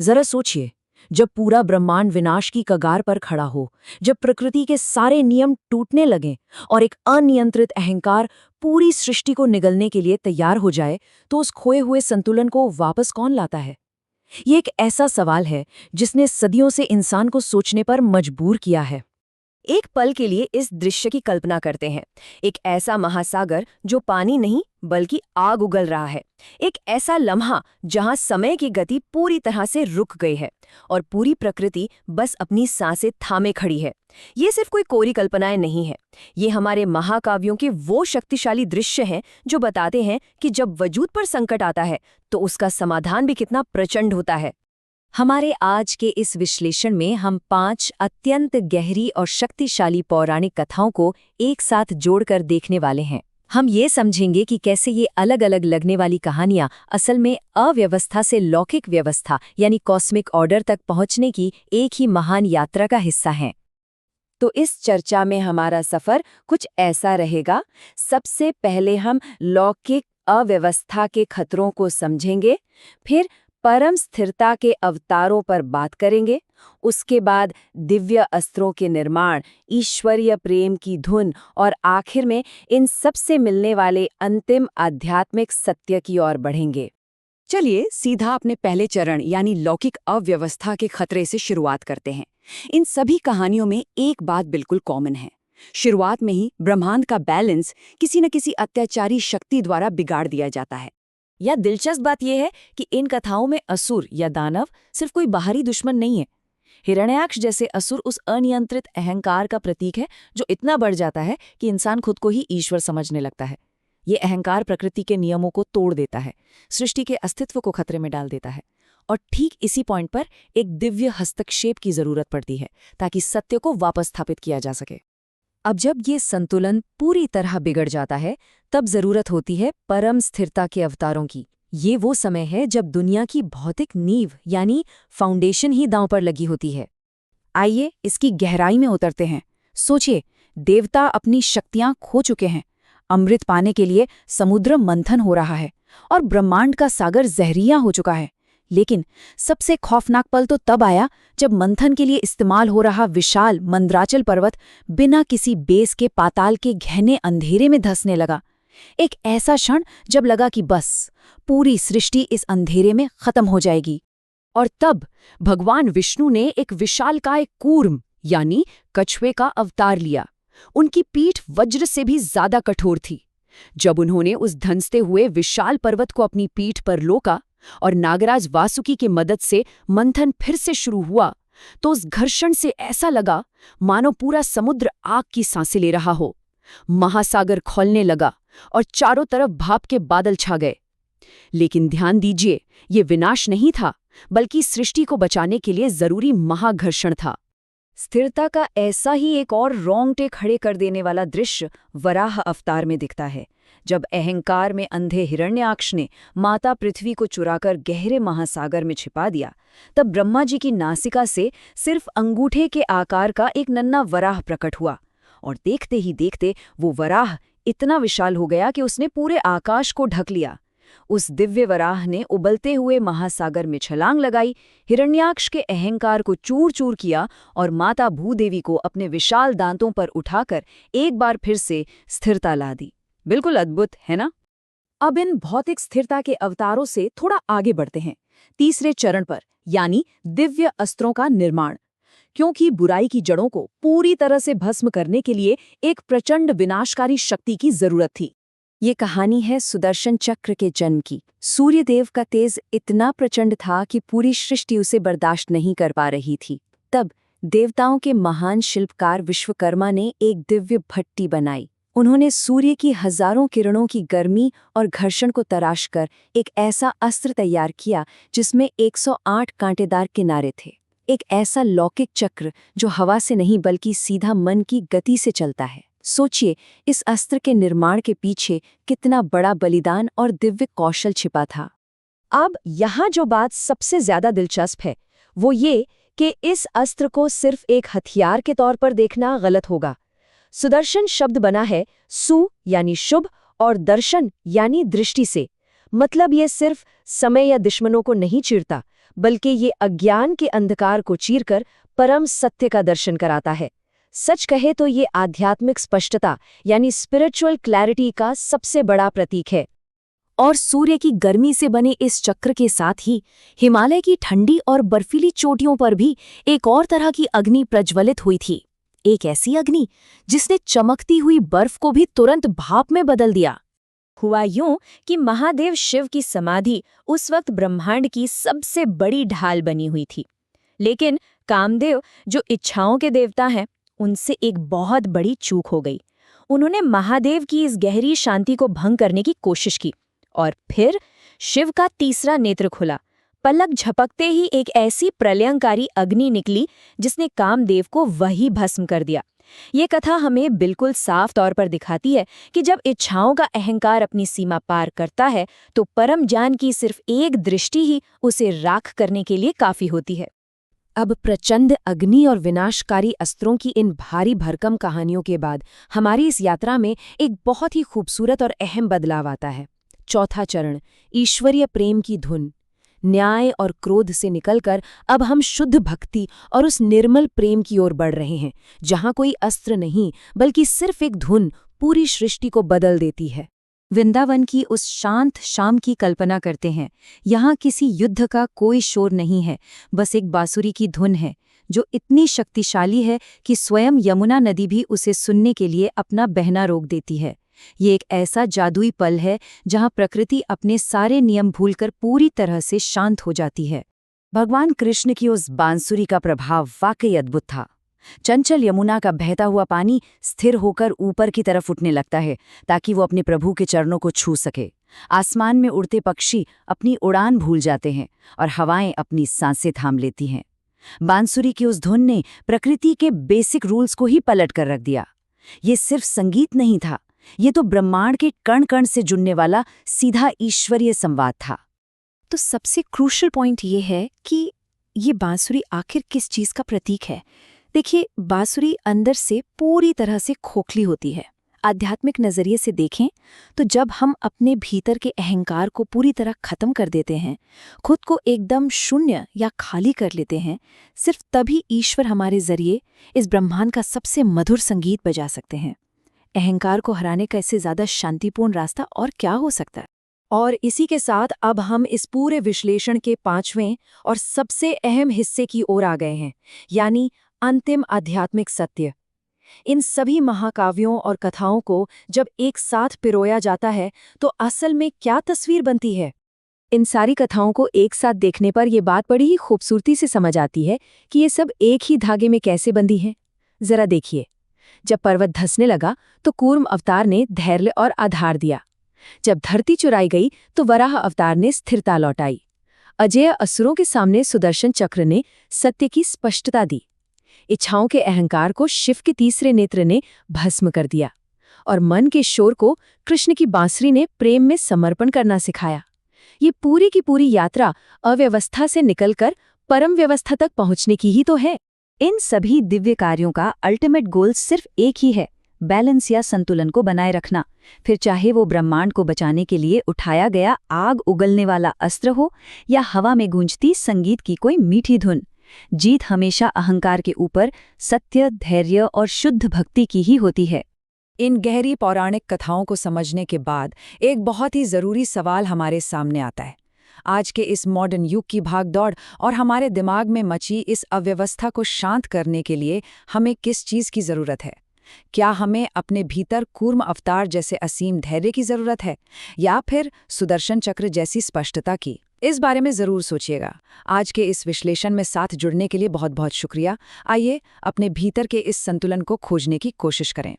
जरा सोचिए, जब पूरा ब्रह्मांड विनाश की कगार पर खड़ा हो, जब प्रकृति के सारे नियम टूटने लगें और एक अनियंत्रित अहंकार पूरी सृष्टि को निगलने के लिए तैयार हो जाए, तो उस खोए हुए संतुलन को वापस कौन लाता है? ये एक ऐसा सवाल है जिसने सदियों से इंसान को सोचने पर मजबूर किया है। एक पल के लिए इस दृश्य की कल्पना करते हैं। एक ऐसा महासागर जो पानी नहीं बल्कि आग उगल रहा है। एक ऐसा लम्हा जहां समय की गति पूरी तरह से रुक गई है और पूरी प्रकृति बस अपनी सांसें थामे खड़ी है। ये सिर्फ कोई कोरी कल्पनाएं नहीं है। ये हमारे महाकाव्यों के वो शक्तिशाली दृश्य हैं जो बताते हैं कि जब वजूद पर संकट आता है तो उसका समाधान भी कितना प्रचंड होता है। हमारे आज के इस विश्लेषण में हम 5 अत्यंत गहरी और शक्तिशाली पौराणिक कथाओं को एक साथ जोड़कर देखने वाले हैं। हम ये समझेंगे कि कैसे ये अलग अलग लगने वाली कहानियां असल में अव्यवस्था से लौकिक व्यवस्था यानी कॉस्मिक ऑर्डर तक पहुंचने की एक ही महान यात्रा का हिस्सा हैं। तो इस चर्चा में हमारा सफर कुछ ऐसा रहेगा। सबसे पहले हम लौकिक अव्यवस्था के खतरों को समझेंगे, फिर परम स्थिरता के अवतारों पर बात करेंगे, उसके बाद दिव्य अस्त्रों के निर्माण, ईश्वरीय प्रेम की धुन और आखिर में इन सब से मिलने वाले अंतिम आध्यात्मिक सत्य की ओर बढ़ेंगे। चलिए सीधा अपने पहले चरण यानी लौकिक अव्यवस्था के खतरे से शुरुआत करते हैं। इन सभी कहानियों में एक बात बिल्कुल कॉमन है। शुरुआत में ही ब्रह्मांड का बैलेंस किसी न किसी अत्याचारी शक्ति द्वारा बिगाड़ दिया जाता है। यह दिलचस्प बात यह है कि इन कथाओं में असुर या दानव सिर्फ कोई बाहरी दुश्मन नहीं है। हिरण्याक्ष जैसे असुर उस अनियंत्रित अहंकार का प्रतीक है जो इतना बढ़ जाता है कि इंसान खुद को ही ईश्वर समझने लगता है। ये अहंकार प्रकृति के नियमों को तोड़ देता है, सृष्टि के अस्तित्व को खतरे में डाल देता है। और ठीक इसी पॉइंट पर एक दिव्य हस्तक्षेप की जरूरत पड़ती है ताकि सत्य को वापस स्थापित किया जा सके। अब जब ये संतुलन पूरी तरह बिगड़ जाता है, तब जरूरत होती है परम स्थिरता के अवतारों की। ये वो समय है जब दुनिया की भौतिक नींव यानी फाउंडेशन ही दांव पर लगी होती है। आइए इसकी गहराई में उतरते हैं। सोचिए, देवता अपनी शक्तियां खो चुके हैं, अमृत पाने के लिए समुद्र मंथन हो रहा है और ब्रह्मांड का सागर जहरीला हो चुका है। लेकिन सबसे खौफनाक पल तो तब आया जब मंथन के लिए इस्तेमाल हो रहा विशाल मंद्राचल पर्वत बिना किसी बेस के पाताल के गहने अंधेरे में धंसने लगा। एक ऐसा क्षण जब लगा कि बस पूरी सृष्टि इस अंधेरे में खत्म हो जाएगी। और तब भगवान विष्णु ने एक विशालकाय कूर्म यानी कछुए का अवतार लिया। उनकी पीठ वज्र से भी ज्यादा कठोर थी। जब उन्होंने उस धंसते हुए विशाल पर्वत को अपनी पीठ पर लोका और नागराज वासुकी की मदद से मंथन फिर से शुरू हुआ, तो उस घर्षण से ऐसा लगा मानो पूरा समुद्र आग की सांसें ले रहा हो। महासागर खौलने लगा और चारों तरफ भाप के बादल छा गए। लेकिन ध्यान दीजिए, ये विनाश नहीं था, बल्कि सृष्टि को बचाने के लिए जरूरी महाघर्षण था। स्थिरता का ऐसा ही एक और रोंगटे खड़े कर देने वाला दृश्य वराह अवतार में दिखता है। जब अहंकार में अंधे हिरण्याक्ष ने माता पृथ्वी को चुराकर गहरे महासागर में छिपा दिया, तब ब्रह्मा जी की नासिका से सिर्फ अंगूठे के आकार का एक नन्हा वराह प्रकट हुआ। और देखते ही देखते वो वराह इतना विशाल हो गया कि उसने पूरे आकाश को ढक लिया। उस दिव्य वराह ने उबलते हुए महासागर में छलांग लगाई, हिरण्याक्ष के अहंकार को चूर चूर किया और माता भूदेवी को अपने विशाल दांतों पर उठाकर एक बार फिर से स्थिरता ला दी। बिल्कुल अद्भुत है ना? अब इन भौतिक स्थिरता के अवतारों से थोड़ा आगे बढ़ते हैं, तीसरे चरण पर, यानी दिव्य अस्त्रों का निर्माण। क्योंकि बुराई की जड़ों को पूरी तरह से भस्म करने के लिए एक प्रचंड विनाशकारी शक्ति की जरूरत थी। ये कहानी है सुदर्शन चक्र के जन्म की। सूर्यदेव का तेज इतना प्रचंड था कि पूरी सृष्टि उसे बर्दाश्त नहीं कर पा रही थी। तब देवताओं के महान शिल्पकार विश्वकर्मा ने एक दिव्य भट्टी बनाई। उन्होंने सूर्य की हजारों किरणों की गर्मी और घर्षण को तराशकर एक ऐसा अस्त्र तैयार किया जिसमें 108 कांटेदार किनारे थे। एक ऐसा लौकिक चक्र जो हवा से नहीं बल्कि सीधा मन की गति से चलता है। सोचिए, इस अस्त्र के निर्माण के पीछे कितना बड़ा बलिदान और दिव्य कौशल छिपा था। अब यहाँ जो बात सबसे ज्यादा दिलचस्प है वो ये कि इस अस्त्र को सिर्फ एक हथियार के तौर पर देखना गलत होगा। सुदर्शन शब्द बना है सु यानी शुभ और दर्शन यानी दृष्टि से। मतलब ये सिर्फ समय या दुश्मनों को नहीं चीरता, बल्कि ये अज्ञान के अंधकार को चीरकर परम सत्य का दर्शन कराता है। सच कहे तो ये आध्यात्मिक स्पष्टता यानी स्पिरिचुअल क्लैरिटी का सबसे बड़ा प्रतीक है। और सूर्य की गर्मी से बने इस चक्र के साथ ही हिमालय की ठंडी और बर्फीली चोटियों पर भी एक और तरह की अग्नि प्रज्वलित हुई थी। एक ऐसी अग्नि जिसने चमकती हुई बर्फ को भी तुरंत भाप में बदल दिया। हुआ यूं कि महादेव शिव की समाधि उस वक्त ब्रह्मांड की सबसे बड़ी ढाल बनी हुई थी। लेकिन कामदेव, जो इच्छाओं के देवता हैं, उनसे एक बहुत बड़ी चूक हो गई। उन्होंने महादेव की इस गहरी शांति को भंग करने की कोशिश की और फिर शिव का तीसरा नेत्र खुला। पलक झपकते ही एक ऐसी प्रलयंकारी अग्नि निकली जिसने कामदेव को वही भस्म कर दिया। ये कथा हमें बिल्कुल साफ तौर पर दिखाती है कि जब इच्छाओं का अहंकार अपनी सीमा पार करता है तो परम ज्ञान की सिर्फ एक दृष्टि ही उसे राख करने के लिए काफी होती है। अब प्रचंड अग्नि और विनाशकारी अस्त्रों की इन भारी भरकम कहानियों के बाद हमारी इस यात्रा में एक बहुत ही खूबसूरत और अहम बदलाव आता है। चौथा चरण, ईश्वरीय प्रेम की धुन। न्याय और क्रोध से निकलकर अब हम शुद्ध भक्ति और उस निर्मल प्रेम की ओर बढ़ रहे हैं, जहां कोई अस्त्र नहीं बल्कि सिर्फ एक धुन पूरी सृष्टि को बदल देती है। वृंदावन की उस शांत शाम की कल्पना करते हैं। यहाँ किसी युद्ध का कोई शोर नहीं है, बस एक बांसुरी की धुन है जो इतनी शक्तिशाली है कि स्वयं यमुना नदी भी उसे सुनने के लिए अपना बहना रोक देती है। ये एक ऐसा जादुई पल है जहाँ प्रकृति अपने सारे नियम भूलकर पूरी तरह से शांत हो जाती है। भगवान कृष्ण की उस बांसुरी का प्रभाव वाकई अद्भुत था। चंचल यमुना का बहता हुआ पानी स्थिर होकर ऊपर की तरफ उठने लगता है ताकि वो अपने प्रभु के चरणों को छू सके। आसमान में उड़ते पक्षी अपनी उड़ान भूल जाते हैं और हवाएं अपनी सांसें थाम लेती हैं। बांसुरी की उस धुन ने प्रकृति के बेसिक रूल्स को ही पलट कर रख दिया। ये सिर्फ संगीत नहीं था, ये तो ब्रह्मांड के कण कण से जुड़ने वाला सीधा ईश्वरीय संवाद था। तो सबसे क्रूशल पॉइंट ये है कि ये बांसुरी आखिर किस चीज़ का प्रतीक है। देखिए, बांसुरी अंदर से पूरी तरह से खोखली होती है। आध्यात्मिक नज़रिए से देखें तो जब हम अपने भीतर के अहंकार को पूरी तरह खत्म कर देते हैं, खुद को एकदम शून्य या खाली कर लेते हैं, सिर्फ तभी ईश्वर हमारे जरिए इस ब्रह्मांड का सबसे मधुर संगीत बजा सकते हैं। अहंकार को हराने का इससे ज़्यादा शांतिपूर्ण रास्ता और क्या हो सकता है। और इसी के साथ अब हम इस पूरे विश्लेषण के 5वें और सबसे अहम हिस्से की ओर आ गए हैं, यानी अंतिम आध्यात्मिक सत्य। इन सभी महाकाव्यों और कथाओं को जब एक साथ पिरोया जाता है तो असल में क्या तस्वीर बनती है। इन सारी कथाओं को एक साथ देखने पर यह बात बड़ी ही खूबसूरती से समझ आती है कि ये सब एक ही धागे में कैसे बंधी हैं। जरा देखिए, जब पर्वत धंसने लगा तो कूर्म अवतार ने धैर्य और आधार दिया। जब धरती चुराई गई तो वराह अवतार ने स्थिरता लौटाई। अजेय असुरों के सामने सुदर्शन चक्र ने सत्य की स्पष्टता दी। इच्छाओं के अहंकार को शिव के तीसरे नेत्र ने भस्म कर दिया और मन के शोर को कृष्ण की बांसुरी ने प्रेम में समर्पण करना सिखाया। ये पूरी की पूरी यात्रा अव्यवस्था से निकलकर परम व्यवस्था तक पहुंचने की ही तो है। इन सभी दिव्य कार्यों का अल्टीमेट गोल सिर्फ एक ही है, बैलेंस या संतुलन को बनाए रखना। फिर चाहे वो ब्रह्मांड को बचाने के लिए उठाया गया आग उगलने वाला अस्त्र हो या हवा में गूंजती संगीत की कोई मीठी धुन, जीत हमेशा अहंकार के ऊपर सत्य, धैर्य और शुद्ध भक्ति की ही होती है। इन गहरी पौराणिक कथाओं को समझने के बाद एक बहुत ही ज़रूरी सवाल हमारे सामने आता है। आज के इस मॉडर्न युग की भागदौड़ और हमारे दिमाग में मची इस अव्यवस्था को शांत करने के लिए हमें किस चीज़ की ज़रूरत है? क्या हमें अपने भीतर कूर्म अवतार जैसे असीम धैर्य की ज़रूरत है या फिर सुदर्शन चक्र जैसी स्पष्टता की? इस बारे में ज़रूर सोचिएगा। आज के इस विश्लेषण में साथ जुड़ने के लिए बहुत बहुत शुक्रिया। आइए अपने भीतर के इस संतुलन को खोजने की कोशिश करें।